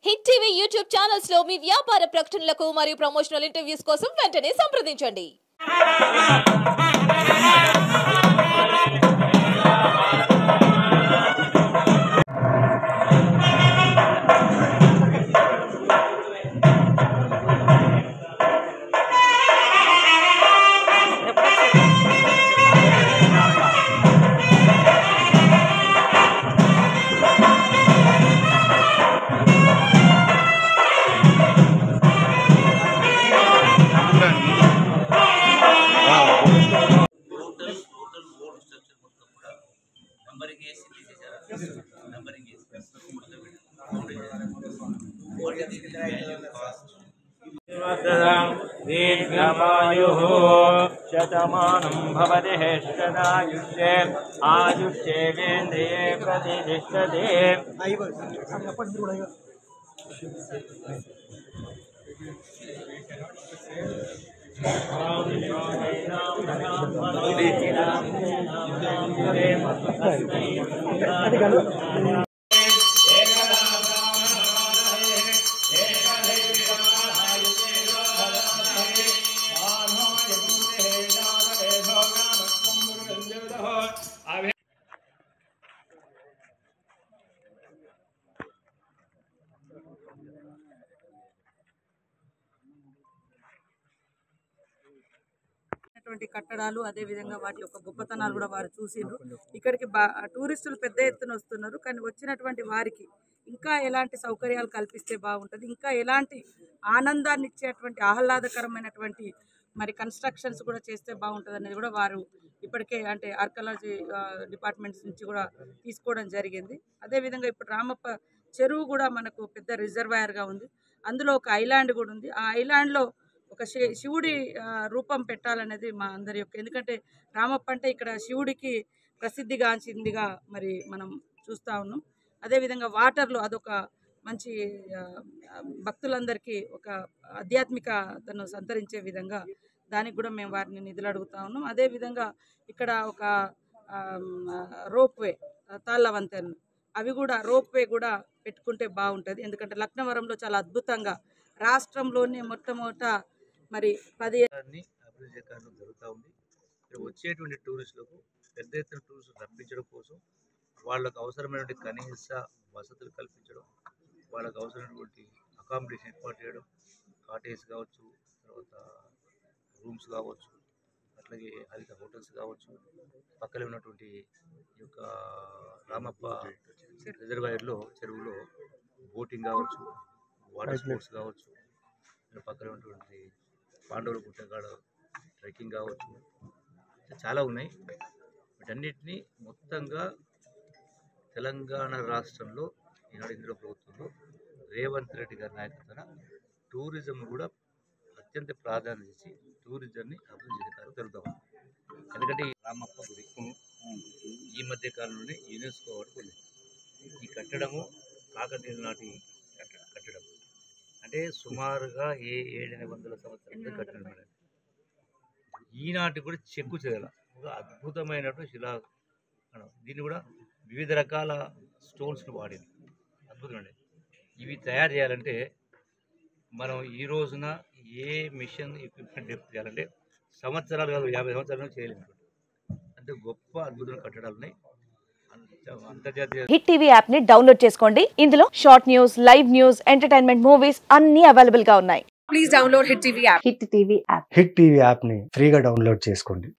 Hit TV YouTube channels లో మీ వ్యాపార ప్రకటనలకు మరియు ప్రమోషనల్ ఇంటర్వ్యూస్ కోసం వెంటనే సంప్రదించండి. शतमानं भवति हेष्टदायुष्ये आयुष्येवेन्द्रिये प्रतिष्ठते కట్టడాలు అదే విధంగా వాటి యొక్క గొప్పతనాలు కూడా వారు చూసిండ్రు. ఇక్కడికి టూరిస్టులు పెద్ద ఎత్తున వస్తున్నారు. కానీ వచ్చినటువంటి వారికి ఇంకా ఎలాంటి సౌకర్యాలు కల్పిస్తే బాగుంటుంది, ఇంకా ఎలాంటి ఆనందాన్ని ఇచ్చేటువంటి ఆహ్లాదకరమైనటువంటి మరి కన్స్ట్రక్షన్స్ కూడా చేస్తే బాగుంటుంది అనేది కూడా వారు ఇప్పటికే అంటే ఆర్కియాలజీ డిపార్ట్మెంట్స్ నుంచి కూడా తీసుకోవడం జరిగింది. అదేవిధంగా ఇప్పుడు రామప్ప చెరువు కూడా మనకు పెద్ద రిజర్వాయర్గా ఉంది. అందులో ఒక ఐలాండ్ కూడా ఉంది. ఆ ఐలాండ్లో ఒక శివుడి రూపం పెట్టాలనేది మా అందరి యొక్క, ఎందుకంటే రామప్ప అంటే ఇక్కడ శివుడికి ప్రసిద్ధిగాంచిందిగా మరి మనం చూస్తూ ఉన్నాం. అదేవిధంగా వాటర్లో అదొక మంచి భక్తులందరికీ ఒక ఆధ్యాత్మికతను సంతరించే విధంగా దానికి కూడా మేము వారిని నిధులు అడుగుతా ఉన్నాం. అదేవిధంగా ఇక్కడ ఒక రోప్వే తాళ్ళ వంతెనలు అవి కూడా రోప్వే కూడా పెట్టుకుంటే బాగుంటుంది. ఎందుకంటే లక్నవరంలో చాలా అద్భుతంగా రాష్ట్రంలోనే మొట్టమొదట మరి 10 అభివృద్ధి కార్యక్రమం జరుగుతూ ఉంది. ఇక్కడ వచ్చేటువంటి టూరిస్టులకు పెద్ద ఎత్తున టూరిస్టులు రప్పించడం కోసం వాళ్ళకు అవసరమైనటువంటి కనీస వసతులు కల్పించడం, వాళ్ళకు అవసరమైనటువంటి అకామిడేషన్ ఏర్పాటు చేయడం, కాటేజ్ కావచ్చు, తర్వాత రూమ్స్ కావచ్చు, అట్లాగే హరిత హోటల్స్ కావచ్చు, పక్కనే ఉన్నటువంటి ఈ యొక్క రామప్ప రిజర్వాయర్లో చెరువులో బోటింగ్ కావచ్చు, వాటర్ స్పోర్ట్స్ కావచ్చు, పక్కన ఉన్నటువంటి పాండవుల గుట్టగాడ ట్రెక్కింగ్ కావచ్చు, చాలా ఉన్నాయి. వీటన్నిటినీ మొత్తంగా తెలంగాణ రాష్ట్రంలో ఈనాడు ఇంద్ర ప్రభుత్వంలో రేవంత్ రెడ్డి గారి నాయకత్వాన టూరిజం కూడా అత్యంత ప్రాధాన్యత ఇచ్చి టూరిజంని అభివృద్ధి చేయడానికి జరుగుతాం. ఎందుకంటే ఈ రామప్ప గుడి ఈ మధ్య కాలంలోనే యునెస్కో వాడికి ఉంది. ఈ కట్టడము కాకతీయుల నాటి కట్టడం, అంటే సుమారుగా 700 సంవత్సరాల కట్టడం. ఈనాటి కూడా చెక్కు చేయాల ఒక అద్భుతమైనటువంటి శిలా, దీన్ని కూడా వివిధ రకాల స్టోన్స్ను వాడింది. అద్భుతమండి. ఇవి తయారు చేయాలంటే మనం ఈ రోజున ఏ మిషన్ ఎక్విప్మెంట్ చేయాలంటే సంవత్సరాలు కాదు, 50 సంవత్సరాలు చేయలేము. అంటే గొప్ప అద్భుతమైన కట్టడాలు ఉన్నాయి. హిట్ టీవీ యాప్ ని డౌన్లోడ్ చేసుకోండి. ఇందులో short news, live news, entertainment movies అన్ని అవైలబుల్ గా ఉన్నాయి. Please download hit TV app. Hit TV app ని ఫ్రీగా డౌన్లోడ్ చేసుకోండి.